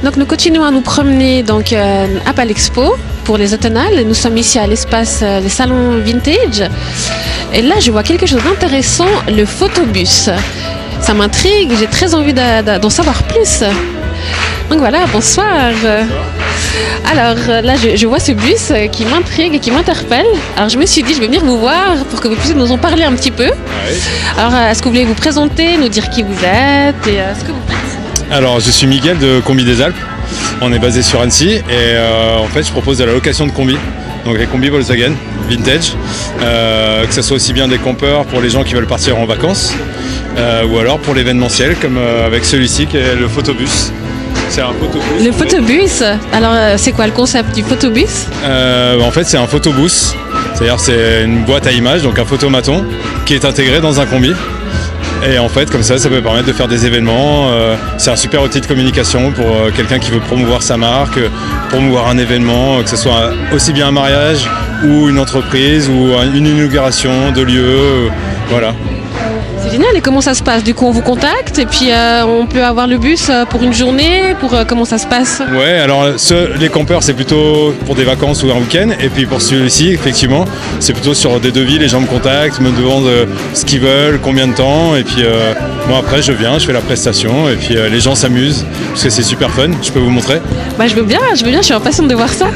Donc nous continuons à nous promener donc, à Palexpo pour les automnales. Nous sommes ici à l'espace des salons vintage. Et là, je vois quelque chose d'intéressant, le photobus. Ça m'intrigue, j'ai très envie d'en savoir plus. Donc voilà, bonsoir. Alors là, je vois ce bus qui m'intrigue et qui m'interpelle. Alors je me suis dit, je vais venir vous voir pour que vous puissiez nous en parler un petit peu. Oui. Alors, est-ce que vous voulez vous présenter, nous dire qui vous êtes et ce que vous faites? Alors, je suis Miguel de Combi des Alpes. On est basé sur Annecy et en fait, je propose de la location de combi. Donc les combis Volkswagen vintage, que ce soit aussi bien des campeurs pour les gens qui veulent partir en vacances ou alors pour l'événementiel comme avec celui-ci qui est le photobus. C'est un photobus. Le photobus, alors c'est quoi le concept du photobus? En fait, c'est un photobus, c'est-à-dire c'est une boîte à images, donc un photomaton qui est intégré dans un combi. Et en fait, comme ça peut permettre de faire des événements. C'est un super outil de communication pour quelqu'un qui veut promouvoir sa marque, promouvoir un événement, que ce soit aussi bien un mariage ou une entreprise ou une inauguration de lieu. Voilà. C'est génial. Et comment ça se passe? Du coup, on vous contacte et puis on peut avoir le bus pour une journée. Comment ça se passe? Ouais, alors les campeurs, c'est plutôt pour des vacances ou un week-end. Et puis pour celui-ci, effectivement, c'est plutôt sur des devis. Les gens me contactent, me demandent ce qu'ils veulent, combien de temps. Et puis moi, après, je viens, je fais la prestation. Et puis les gens s'amusent parce que c'est super fun. Je peux vous montrer? Bah, je veux bien. Je suis impatiente de voir ça.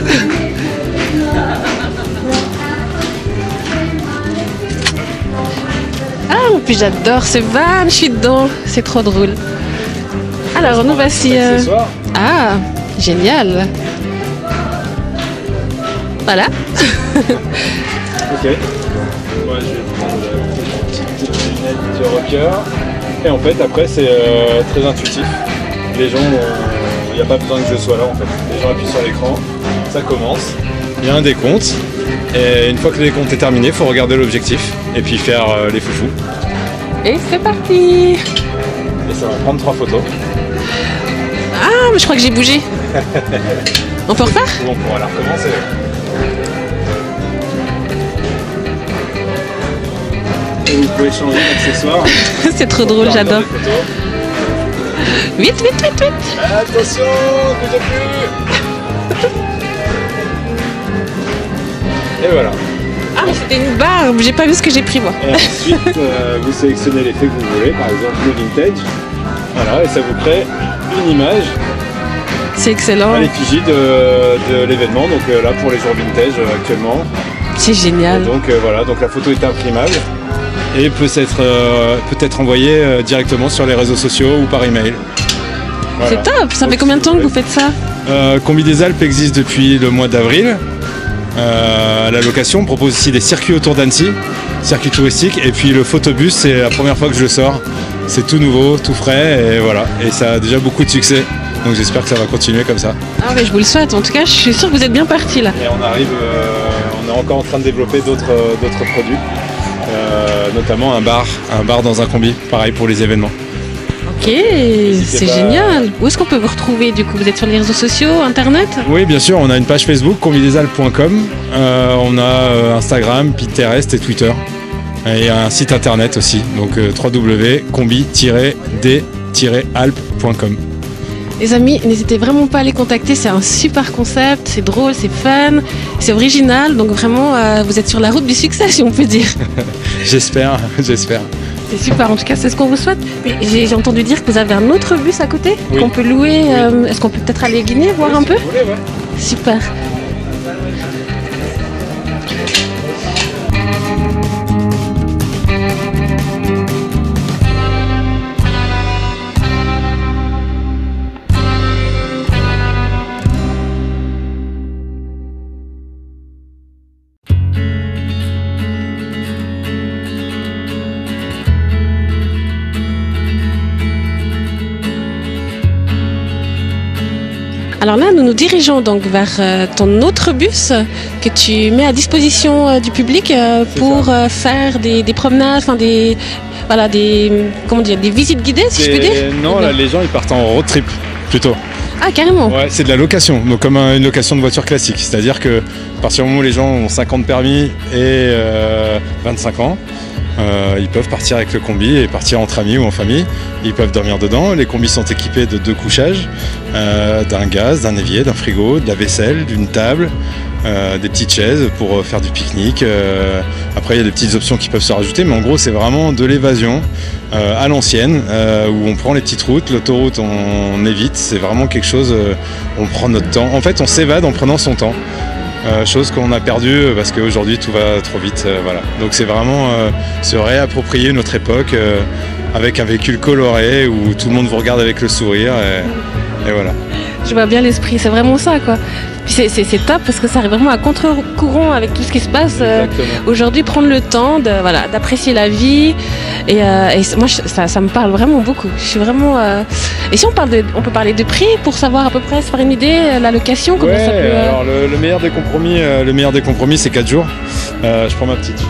Puis j'adore ce van, je suis dedans, c'est trop drôle. Alors nous voici. Ah, génial. Voilà. Ok. Moi je vais prendre une petite lunette de rocker. Et en fait après c'est très intuitif. Les gens, il n'y a pas besoin que je sois là en fait. Les gens appuient sur l'écran, ça commence. Il y a un décompte. Et une fois que le décompte est terminé, il faut regarder l'objectif et puis faire les foufous. Et c'est parti. Et ça va prendre 3 photos. Ah, mais je crois que j'ai bougé. On peut refaire? On pourra la recommencer. Et vous pouvez changer d'accessoire. C'est trop drôle, j'adore. Vite, vite, vite, vite. Attention, bougez plus. Et voilà. Ah, mais c'était une barbe, j'ai pas vu ce que j'ai pris moi. Et ensuite, vous sélectionnez l'effet que vous voulez, par exemple le vintage. Voilà, et ça vous crée une image. C'est excellent. À l'effigie de l'événement, donc là pour les jours vintage actuellement. C'est génial. Et donc voilà, donc la photo est imprimable et peut être envoyée directement sur les réseaux sociaux ou par email. Voilà. C'est top. Ça fait combien de temps que vous faites ça? Combi des Alpes existe depuis le mois d'avril. À la location, on propose aussi des circuits autour d'Annecy, circuits touristiques, et puis le photobus, c'est la première fois que je le sors. C'est tout nouveau, tout frais, et voilà. Et ça a déjà beaucoup de succès, donc j'espère que ça va continuer comme ça. Ah mais je vous le souhaite, en tout cas, je suis sûre que vous êtes bien parti là. Et on est encore en train de développer d'autres produits, notamment un bar dans un combi, pareil pour les événements. Ok, c'est génial. Où est-ce qu'on peut vous retrouver du coup? Vous êtes sur les réseaux sociaux, internet? Oui, bien sûr, on a une page Facebook, combidesalpes.com. On a Instagram, Pinterest et Twitter. Et un site internet aussi, donc www.combi-d-alpes.com. Les amis, n'hésitez vraiment pas à les contacter, c'est un super concept, c'est drôle, c'est fun, c'est original, donc vraiment vous êtes sur la route du succès si on peut dire. J'espère. C'est super, en tout cas c'est ce qu'on vous souhaite. J'ai entendu dire que vous avez un autre bus à côté qu'on peut louer. Oui. Est-ce qu'on peut peut-être aller guiner, voir un peu? Vous voulez, ouais. Super. Alors là, nous nous dirigeons donc vers ton autre bus que tu mets à disposition du public pour faire des promenades, enfin des visites guidées, si je peux dire. Non, là, les gens ils partent en road trip plutôt. Ah, carrément. Ouais, c'est de la location, donc comme une location de voiture classique. C'est-à-dire que à partir du moment où les gens ont 50 permis et 25 ans, Ils peuvent partir avec le combi et partir entre amis ou en famille. Ils peuvent dormir dedans. Les combis sont équipés de 2 couchages, d'un gaz, d'un évier, d'un frigo, de la vaisselle, d'une table, des petites chaises pour faire du pique-nique. Après, il y a des petites options qui peuvent se rajouter, mais en gros, c'est vraiment de l'évasion à l'ancienne, où on prend les petites routes, l'autoroute, on évite. C'est vraiment quelque chose, on prend notre temps. En fait, on s'évade en prenant son temps. Chose qu'on a perdue parce qu'aujourd'hui tout va trop vite. Voilà. Donc c'est vraiment se réapproprier notre époque avec un véhicule coloré où tout le monde vous regarde avec le sourire et voilà. Je vois bien l'esprit, c'est vraiment ça quoi. Puis c'est top parce que ça arrive vraiment à contre-courant avec tout ce qui se passe aujourd'hui, prendre le temps d'apprécier la vie et moi ça me parle vraiment beaucoup. Je suis vraiment et si on peut parler de prix pour savoir à peu près se faire une idée la location comment ça peut alors le meilleur des compromis c'est 4 jours. Je prends ma petite fiche.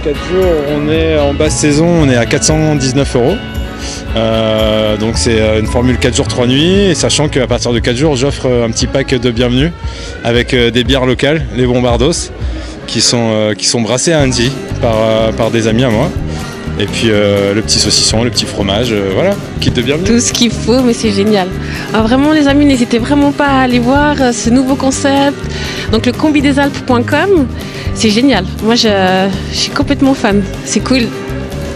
4 jours, on est en basse saison, on est à 419 €. Donc c'est une formule 4 jours 3 nuits, et sachant qu'à partir de 4 jours j'offre un petit pack de bienvenue avec des bières locales, les Bombardos, qui sont brassées à Annecy par des amis à moi. Et puis le petit saucisson, le petit fromage, voilà, kit de bienvenue. Tout ce qu'il faut, mais c'est génial. Alors vraiment les amis, n'hésitez vraiment pas à aller voir ce nouveau concept. Donc le combidesalpes.com, c'est génial. Moi je suis complètement fan, c'est cool.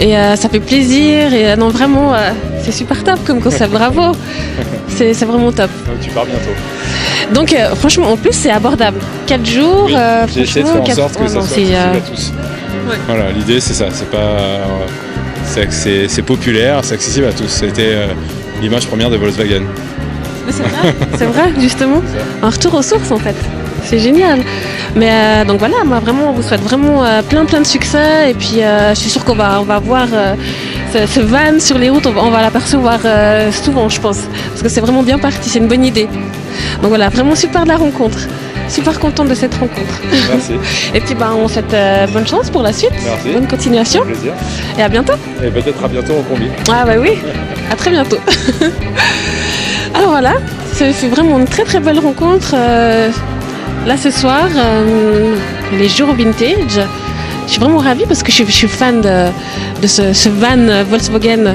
Et ça fait plaisir et non vraiment c'est super top comme concept, bravo. C'est vraiment top. Donc tu pars bientôt. Donc franchement en plus c'est abordable. 4 jours, oui, j'ai essayé de faire en sorte que ça soit accessible à tous. Ouais. Voilà, l'idée c'est ça, c'est populaire, c'est accessible à tous. C'était l'image première de Volkswagen. Mais c'est vrai, justement. Un retour aux sources en fait. C'est génial. Mais donc voilà, moi vraiment on vous souhaite vraiment plein de succès et puis je suis sûre qu'on va voir ce van sur les routes, on va l'apercevoir souvent je pense, parce que c'est vraiment bien parti, c'est une bonne idée. Donc voilà, vraiment super de la rencontre. Super contente de cette rencontre. Merci. Et puis on souhaite bonne chance pour la suite. Merci. Bonne continuation. Avec plaisir. Et à bientôt. Et peut-être à bientôt en combi. Ah bah oui, à très bientôt. Alors voilà, c'est vraiment une très belle rencontre. Là ce soir, les jours vintage. Je suis vraiment ravie parce que je suis fan de ce van Volkswagen.